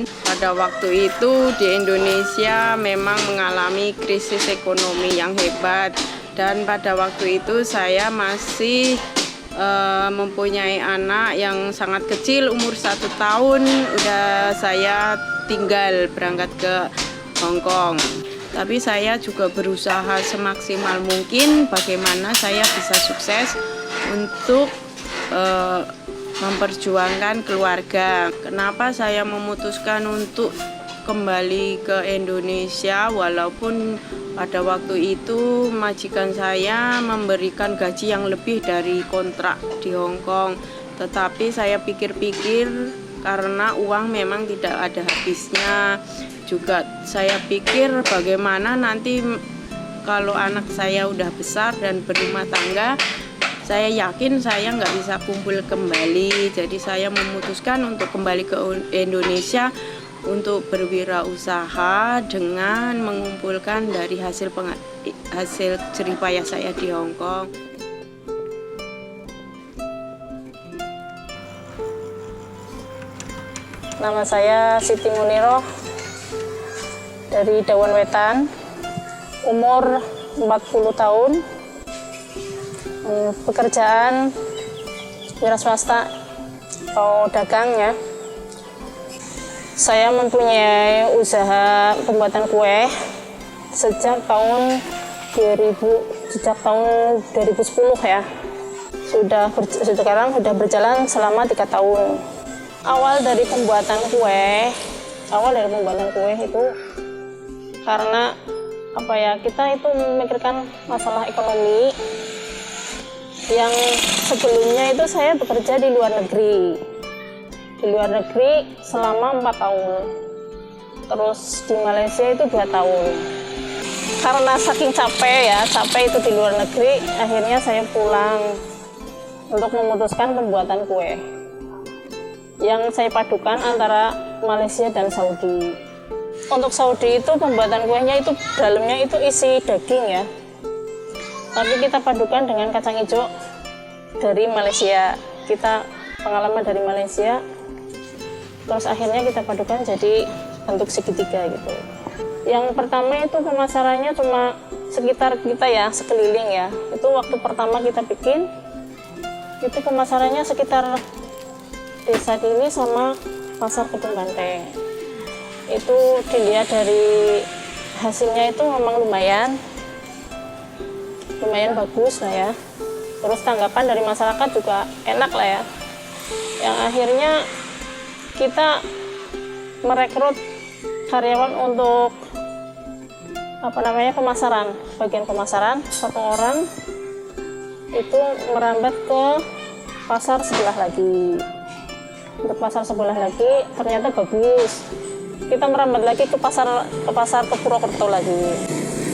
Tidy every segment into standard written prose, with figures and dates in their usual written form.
Pada waktu itu di Indonesia memang mengalami krisis ekonomi yang hebat, dan pada waktu itu saya masih mempunyai anak yang sangat kecil, umur 1 tahun. Udah saya tinggal berangkat ke Hong Kong. Tapi saya juga berusaha semaksimal mungkin bagaimana saya bisa sukses untuk memperjuangkan keluarga. Kenapa saya memutuskan untuk kembali ke Indonesia, walaupun pada waktu itu majikan saya memberikan gaji yang lebih dari kontrak di Hong Kong. Tetapi saya pikir-pikir, karena uang memang tidak ada habisnya. Juga saya pikir bagaimana nanti kalau anak saya udah besar dan berumah tangga, saya yakin saya nggak bisa kumpul kembali. Jadi saya memutuskan untuk kembali ke Indonesia untuk berwirausaha dengan mengumpulkan dari hasil jerih payah saya di Hong Kong. Nama saya Siti Muniroh dari Dawan Wetan, umur 40 tahun, pekerjaan wira swasta atau dagang ya. Saya mempunyai usaha pembuatan kue sejak tahun 2010 ya. Sekarang sudah berjalan selama 3 tahun. Awal dari pembuatan kue itu karena kita itu memikirkan masalah ekonomi. Yang sebelumnya itu saya bekerja di luar negeri selama 4 tahun, terus di Malaysia itu 2 tahun. Karena saking capek itu di luar negeri, akhirnya saya pulang untuk memutuskan pembuatan kue yang saya padukan antara Malaysia dan Saudi. Untuk Saudi itu pembuatan kuenya itu dalamnya itu isi daging ya, tapi kita padukan dengan kacang hijau dari Malaysia. Kita pengalaman dari Malaysia, terus akhirnya kita padukan jadi bentuk segitiga gitu. Yang pertama itu pemasarannya cuma sekitar kita ya, sekeliling ya. Itu waktu pertama kita bikin, itu pemasarannya sekitar Desa Dini sama Pasar Kedung Banteng. Itu dilihat dari hasilnya itu memang lumayan bagus lah ya. Terus tanggapan dari masyarakat juga enak lah ya. Yang akhirnya kita merekrut karyawan untuk pemasaran, bagian pemasaran. 1 orang itu merambat ke pasar sebelah lagi. Untuk pasar sebelah lagi ternyata bagus. Kita merambat lagi ke pasar ke Purwokerto lagi.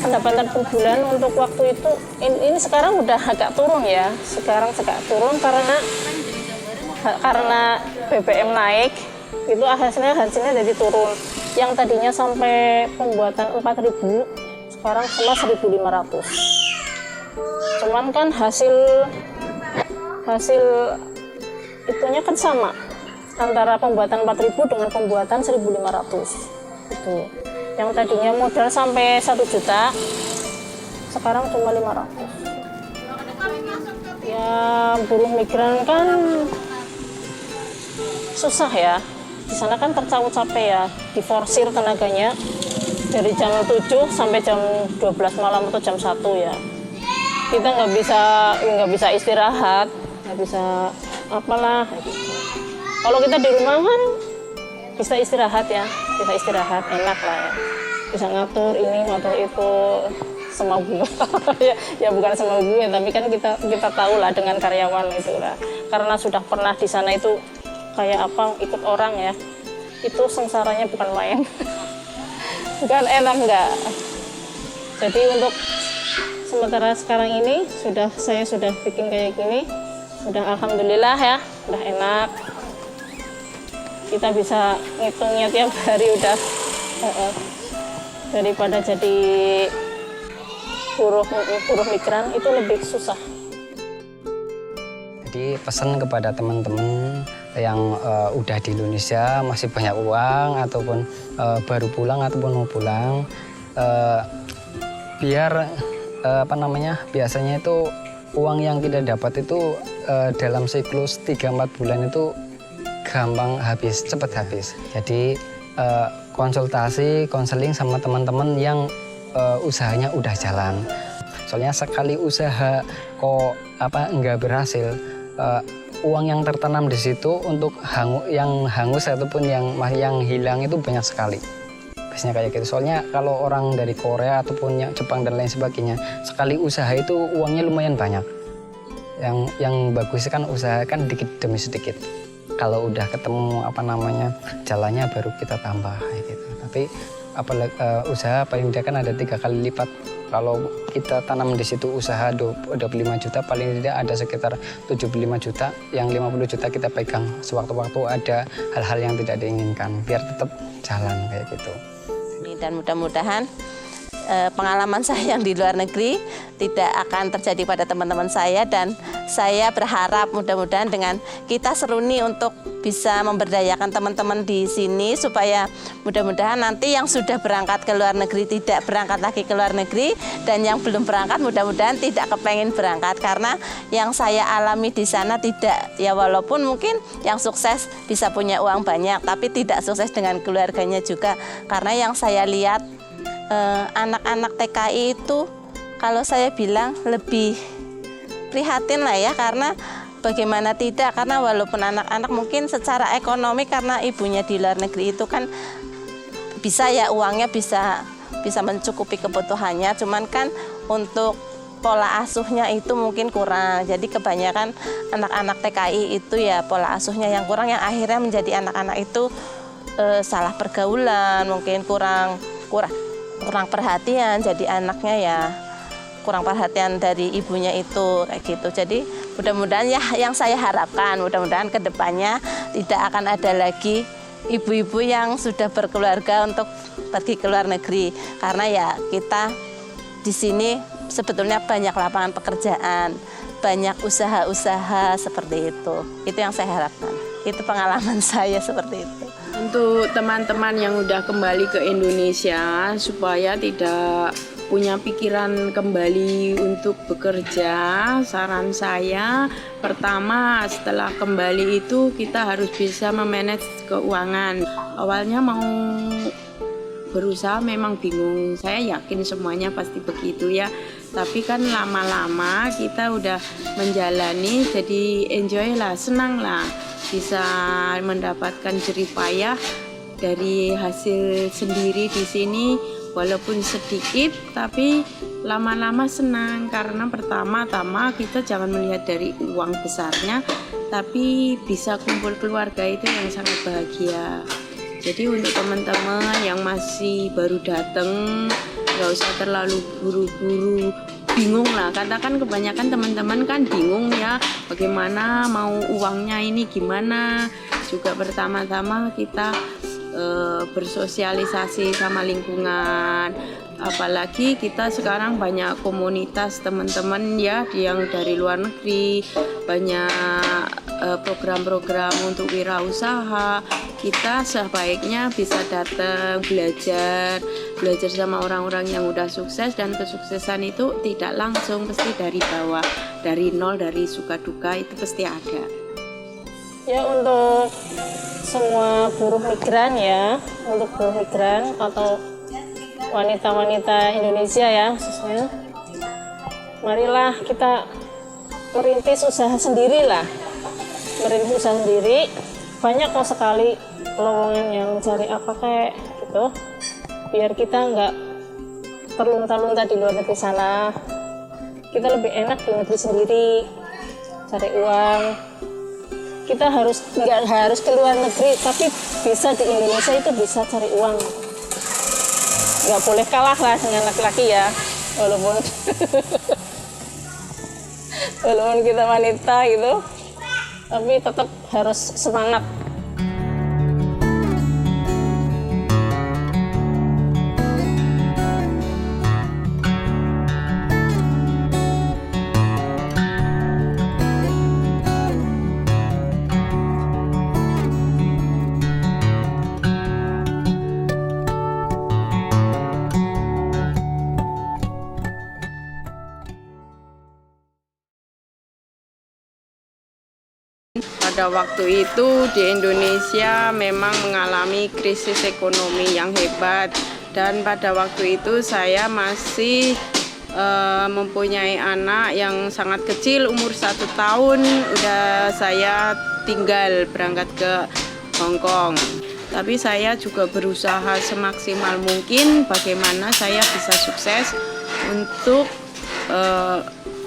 Pendapatan per bulan untuk waktu itu ini sekarang udah agak turun ya. Sekarang agak turun karena BBM naik, itu hasilnya jadi turun. Yang tadinya sampai pembuatan 4.000, sekarang cuma 1.500. Cuman kan hasil itunya kan sama antara pembuatan 4.000 dengan pembuatan 1.500 itu. Yang tadinya modal sampai 1 juta, sekarang cuma 500. Ya, buruh migran kan susah ya. Di sana kan tercapek ya, diforsir tenaganya dari jam 7 sampai jam 12 malam atau jam 1 ya. Kita nggak bisa istirahat, nggak bisa apalah. Kalau kita di rumah kan bisa istirahat ya, enak lah ya. Bisa ngatur ini, ngatur itu, semau ya bukan semau gue, tapi kan kita tahu lah dengan karyawan itu lah. Karena sudah pernah di sana itu kayak ikut orang ya, itu sengsaranya bukan main. Bukan enak enggak. Jadi untuk sementara sekarang ini saya sudah bikin kayak gini, udah alhamdulillah ya, udah enak. Kita bisa ngitungnya tiap hari udah daripada jadi buruh migran itu lebih susah. Jadi pesan kepada teman-teman yang udah di Indonesia masih banyak uang ataupun baru pulang ataupun mau pulang, biar biasanya itu uang yang kita dapat itu dalam siklus 3-4 bulan itu gampang habis, cepat habis. Jadi konsultasi, konseling sama teman-teman yang usahanya udah jalan. Soalnya sekali usaha kok enggak berhasil, uang yang tertanam di situ untuk yang hangus ataupun yang hilang itu banyak sekali. Biasanya kayak gitu. Soalnya kalau orang dari Korea ataupun yang Jepang dan lain sebagainya, sekali usaha itu uangnya lumayan banyak. Yang bagus kan usaha kan dikit demi sedikit. Kalau udah ketemu jalannya baru kita tambah gitu. Tapi apalagi usaha paling tidak kan ada 3 kali lipat. Kalau kita tanam di situ usaha 25 juta, paling tidak ada sekitar 75 juta, yang 50 juta kita pegang sewaktu-waktu ada hal-hal yang tidak diinginkan, biar tetap jalan kayak gitu. Dan mudah-mudahan pengalaman saya yang di luar negeri tidak akan terjadi pada teman-teman saya, dan saya berharap mudah-mudahan dengan kita seruni untuk bisa memberdayakan teman-teman di sini supaya mudah-mudahan nanti yang sudah berangkat ke luar negeri tidak berangkat lagi ke luar negeri, dan yang belum berangkat mudah-mudahan tidak kepengen berangkat, karena yang saya alami di sana tidak, ya walaupun mungkin yang sukses bisa punya uang banyak tapi tidak sukses dengan keluarganya juga, karena yang saya lihat anak-anak TKI itu kalau saya bilang lebih prihatin lah ya, karena bagaimana tidak, karena walaupun anak-anak mungkin secara ekonomi karena ibunya di luar negeri itu kan bisa ya uangnya bisa mencukupi kebutuhannya, cuman kan untuk pola asuhnya itu mungkin kurang. Jadi kebanyakan anak-anak TKI itu ya pola asuhnya yang kurang, yang akhirnya menjadi anak-anak itu salah pergaulan, mungkin kurang perhatian, jadi anaknya ya kurang perhatian dari ibunya itu kayak gitu. Jadi mudah-mudahan ya yang saya harapkan mudah-mudahan ke depannya tidak akan ada lagi ibu-ibu yang sudah berkeluarga untuk pergi ke luar negeri, karena ya kita di sini sebetulnya banyak lapangan pekerjaan, banyak usaha-usaha seperti itu. Itu yang saya harapkan. Itu pengalaman saya seperti itu. Untuk teman-teman yang udah kembali ke Indonesia supaya tidak punya pikiran kembali untuk bekerja, saran saya pertama setelah kembali itu kita harus bisa memanage keuangan. Awalnya mau berusaha memang bingung, saya yakin semuanya pasti begitu ya, tapi kan lama-lama kita udah menjalani, jadi enjoy lah, senang lah, bisa mendapatkan jerih payah dari hasil sendiri di sini, walaupun sedikit tapi lama-lama senang, karena pertama-tama kita jangan melihat dari uang besarnya, tapi bisa kumpul keluarga itu yang sangat bahagia. Jadi untuk teman-teman yang masih baru datang, nggak usah terlalu buru-buru bingung lah. Katakan kebanyakan teman-teman kan bingung ya, bagaimana mau uangnya ini gimana. Juga pertama-tama kita bersosialisasi sama lingkungan. Apalagi kita sekarang banyak komunitas teman-teman ya yang dari luar negeri, banyak program-program untuk wirausaha. Kita sebaiknya bisa datang belajar sama orang-orang yang udah sukses, dan kesuksesan itu tidak langsung, pasti dari bawah, dari nol, dari suka duka itu pasti ada. Ya, untuk semua buruh migran ya, untuk buruh migran atau wanita-wanita Indonesia ya khususnya, marilah kita merintis usaha sendiri lah, merintis usaha sendiri. Banyak kok sekali lowongan yang cari apa kayak gitu, biar kita nggak terlunta-lunta di luar negeri sana. Kita lebih enak di negeri sendiri cari uang. Kita nggak harus ke luar negeri, tapi bisa di Indonesia itu bisa cari uang. Nggak boleh kalah lah dengan laki-laki ya, walaupun walaupun kita wanita gitu, tapi tetap harus semangat. pada waktu itu di Indonesia memang mengalami krisis ekonomi yang hebat, dan pada waktu itu saya masih mempunyai anak yang sangat kecil, umur 1 tahun. Udah saya tinggal berangkat ke Hong Kong. Tapi saya juga berusaha semaksimal mungkin bagaimana saya bisa sukses untuk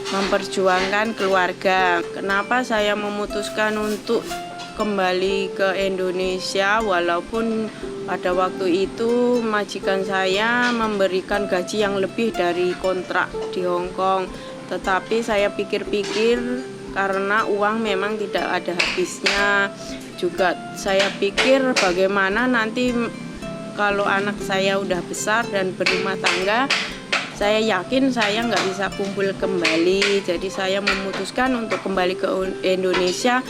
memperjuangkan keluarga. Kenapa saya memutuskan untuk kembali ke Indonesia walaupun pada waktu itu majikan saya memberikan gaji yang lebih dari kontrak di Hong Kong. Tetapi saya pikir-pikir karena uang memang tidak ada habisnya. Juga saya pikir bagaimana nanti kalau anak saya udah besar dan berumah tangga, saya yakin saya nggak bisa kumpul kembali. Jadi saya memutuskan untuk kembali ke Indonesia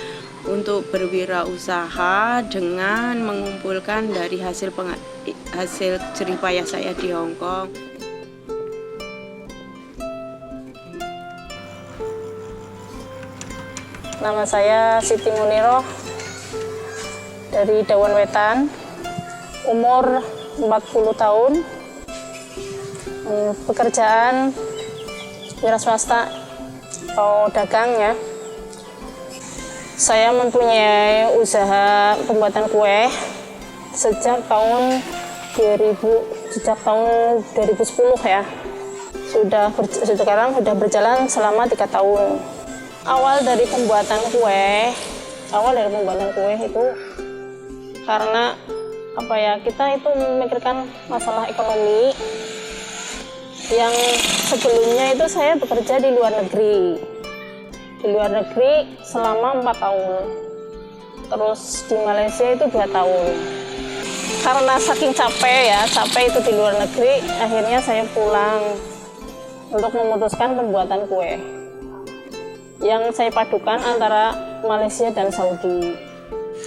untuk berwirausaha dengan mengumpulkan dari hasil jerih payah saya di Hong Kong. Nama saya Siti Muniroh dari Dawan Wetan, umur 40 tahun, pekerjaan wira swasta atau dagang ya. Saya mempunyai usaha pembuatan kue sejak tahun 2010 ya. Sekarang sudah berjalan selama 3 tahun. Awal dari pembuatan kue itu karena kita itu memikirkan masalah ekonomi. Yang sebelumnya itu saya bekerja di luar negeri selama 4 tahun, terus di Malaysia itu 2 tahun. Karena saking capek itu di luar negeri, akhirnya saya pulang untuk memutuskan pembuatan kue yang saya padukan antara Malaysia dan Saudi.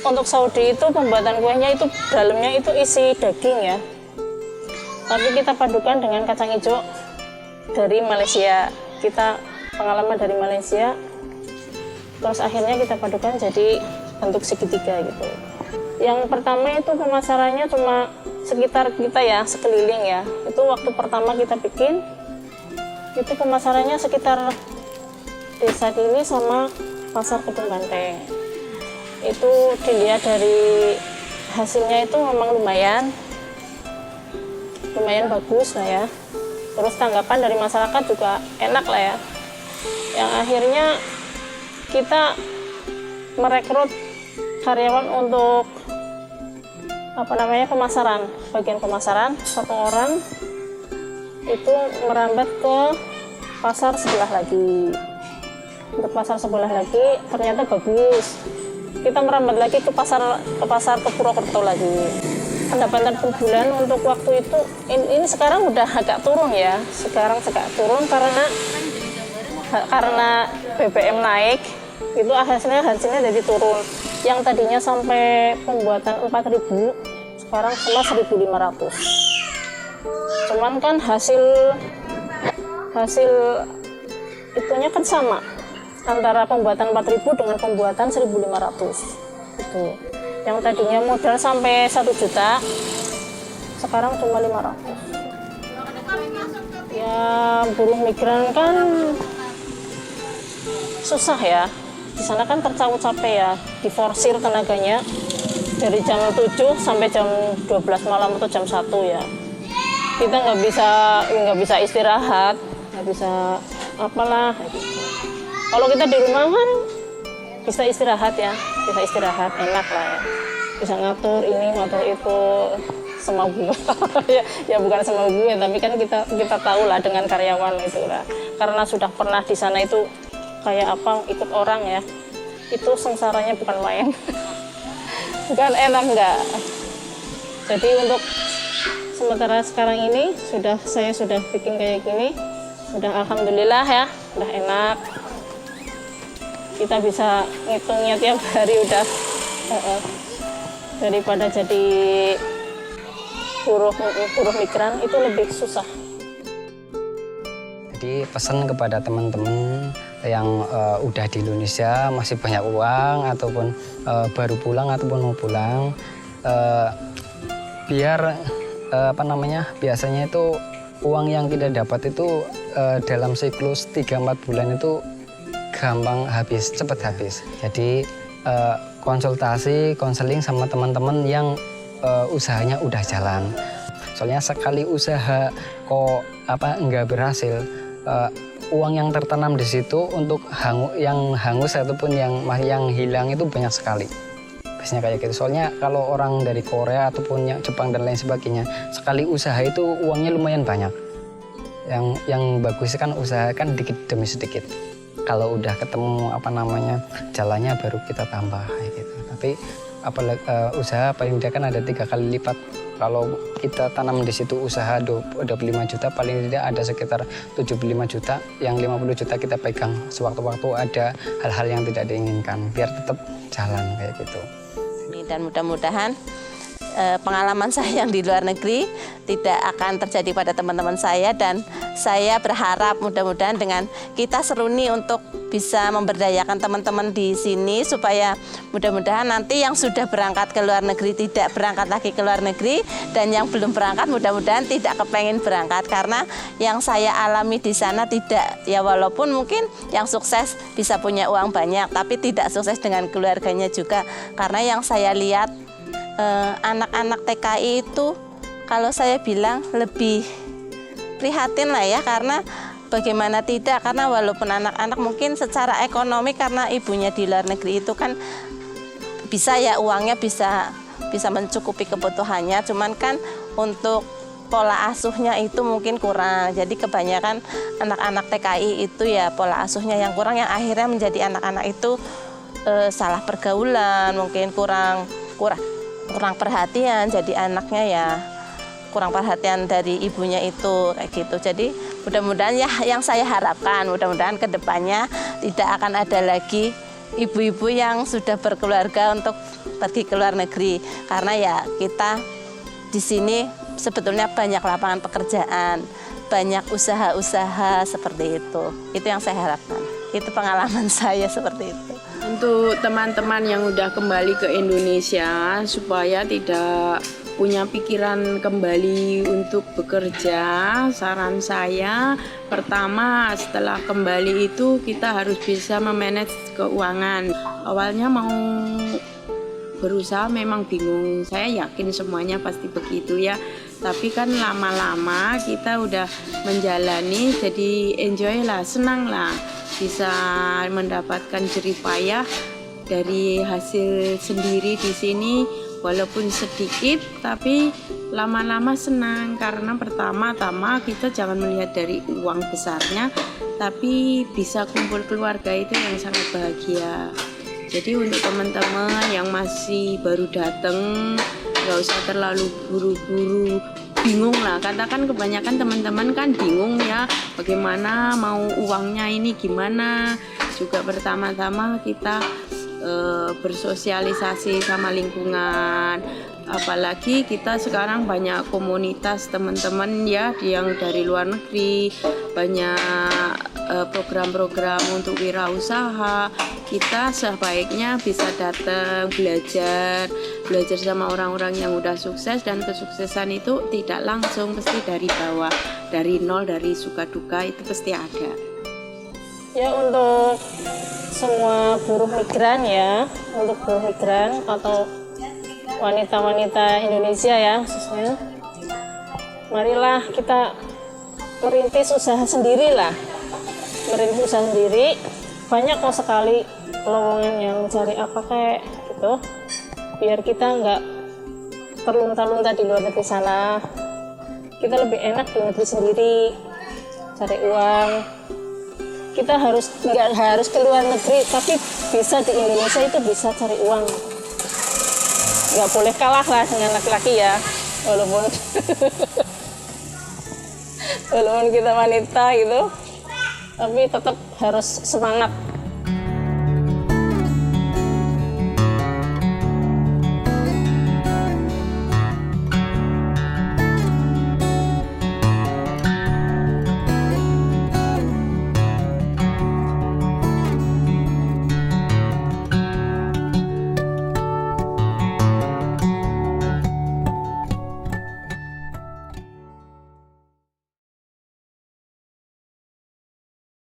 Untuk Saudi itu pembuatan kuenya itu dalamnya itu isi daging ya, tapi kita padukan dengan kacang hijau dari Malaysia. Kita pengalaman dari Malaysia, terus akhirnya kita padukan jadi bentuk segitiga gitu. Yang pertama itu pemasarannya cuma sekitar kita ya, sekeliling ya. Itu waktu pertama kita bikin, itu pemasarannya sekitar Desa Dili sama Pasar Kedung Banteng. Itu dilihat dari hasilnya itu memang lumayan bagus lah ya. Terus tanggapan dari masyarakat juga enak lah ya. Yang akhirnya kita merekrut karyawan untuk pemasaran, bagian pemasaran. 1 orang itu merambat ke pasar sebelah lagi. Untuk pasar sebelah lagi ternyata bagus. Kita merambat lagi ke pasar Purwokerto lagi. Pendapatan per bulan untuk waktu itu ini sekarang udah agak turun ya. Sekarang agak turun karena BBM naik, itu hasilnya jadi turun. Yang tadinya sampai pembuatan 4.000, sekarang cuma 1.500. Cuman kan hasil itunya kan sama antara pembuatan 4.000 dengan pembuatan 1.500 itu. Yang tadinya modal sampai 1 juta, sekarang cuma 500. Ya buruh migran kan susah ya. Di sana kan tercapek ya, diforsir tenaganya dari jam 7 sampai jam 12 malam atau jam 1 ya. Kita nggak bisa istirahat, nggak bisa apalah gitu. Kalau kita di rumah kan bisa istirahat ya, enak lah ya. Bisa ngatur ini, ngatur itu, semau gue. ya bukan semau gue, tapi kan kita tahu lah dengan karyawan itu lah. Karena sudah pernah di sana itu kayak ikut orang ya. Itu sengsaranya bukan main. Bukan enak enggak. Jadi untuk sementara sekarang ini saya sudah bikin kayak gini, udah alhamdulillah ya, udah enak. Kita bisa ngitungnya tiap hari udah daripada jadi buruh migran itu lebih susah. Jadi pesan kepada teman-teman yang udah di Indonesia masih banyak uang ataupun baru pulang ataupun mau pulang, biar biasanya itu uang yang kita dapat itu dalam siklus 3-4 bulan itu gampang habis, cepat habis. Jadi konsultasi, konseling sama teman-teman yang usahanya udah jalan. Soalnya sekali usaha kok nggak berhasil, uang yang tertanam di situ untuk yang hangus ataupun yang hilang itu banyak sekali. Biasanya kayak gitu. Soalnya kalau orang dari Korea ataupun yang Jepang dan lain sebagainya, sekali usaha itu uangnya lumayan banyak. Yang bagus kan usaha kan dikit demi sedikit. Kalau udah ketemu jalannya baru kita tambah kayak gitu. Tapi apalagi usaha paling tidak kan ada 3 kali lipat. Kalau kita tanam di situ usaha 25 juta, paling tidak ada sekitar 75 juta, yang 50 juta kita pegang sewaktu-waktu ada hal-hal yang tidak diinginkan, biar tetap jalan kayak gitu. Dan mudah-mudahan pengalaman saya yang di luar negeri tidak akan terjadi pada teman-teman saya, dan saya berharap mudah-mudahan dengan kita seruni untuk bisa memberdayakan teman-teman di sini supaya mudah-mudahan nanti yang sudah berangkat ke luar negeri tidak berangkat lagi ke luar negeri, dan yang belum berangkat mudah-mudahan tidak kepengen berangkat, karena yang saya alami di sana tidak, ya walaupun mungkin yang sukses bisa punya uang banyak tapi tidak sukses dengan keluarganya juga, karena yang saya lihat anak-anak TKI itu kalau saya bilang lebih prihatin lah ya, karena bagaimana tidak, karena walaupun anak-anak mungkin secara ekonomi karena ibunya di luar negeri itu kan bisa ya uangnya bisa mencukupi kebutuhannya, cuman kan untuk pola asuhnya itu mungkin kurang. Jadi kebanyakan anak-anak TKI itu ya pola asuhnya yang kurang, yang akhirnya menjadi anak-anak itu salah pergaulan, mungkin kurang perhatian, jadi anaknya ya kurang perhatian dari ibunya itu kayak gitu. Jadi mudah-mudahan ya yang saya harapkan mudah-mudahan ke depannya tidak akan ada lagi ibu-ibu yang sudah berkeluarga untuk pergi ke luar negeri, karena ya kita di sini sebetulnya banyak lapangan pekerjaan, banyak usaha-usaha seperti itu. Itu yang saya harapkan. Itu pengalaman saya seperti itu. Untuk teman-teman yang udah kembali ke Indonesia supaya tidak punya pikiran kembali untuk bekerja, saran saya pertama setelah kembali itu kita harus bisa memanage keuangan. Awalnya mau berusaha memang bingung, saya yakin semuanya pasti begitu ya, tapi kan lama-lama kita udah menjalani, jadi enjoy lah, senang lah, bisa mendapatkan jerih payah dari hasil sendiri di sini, walaupun sedikit tapi lama-lama senang, karena pertama-tama kita jangan melihat dari uang besarnya, tapi bisa kumpul keluarga itu yang sangat bahagia. Jadi untuk teman-teman yang masih baru datang, nggak usah terlalu buru-buru bingung lah, katakan kebanyakan teman-teman kan bingung ya bagaimana mau uangnya ini gimana. Juga pertama-tama kita bersosialisasi sama lingkungan, apalagi kita sekarang banyak komunitas teman-teman ya yang dari luar negeri, banyak program-program untuk wirausaha. Kita sebaiknya bisa datang belajar sama orang-orang yang udah sukses, dan kesuksesan itu tidak langsung, pasti dari bawah, dari nol, dari suka duka itu pasti ada. Ya, untuk semua buruh migran ya, untuk buruh migran atau wanita-wanita Indonesia ya khususnya, marilah kita merintis usaha sendiri lah, merintis usaha sendiri. Banyak kok sekali lowongan yang cari apa kayak gitu, biar kita nggak terlunta-lunta di luar negeri sana, kita lebih enak di negeri sendiri cari uang. Kita nggak harus ke luar negeri, tapi bisa di Indonesia itu bisa cari uang. Nggak boleh kalah lah dengan laki-laki ya, walaupun walaupun kita wanita gitu, tapi tetap harus semangat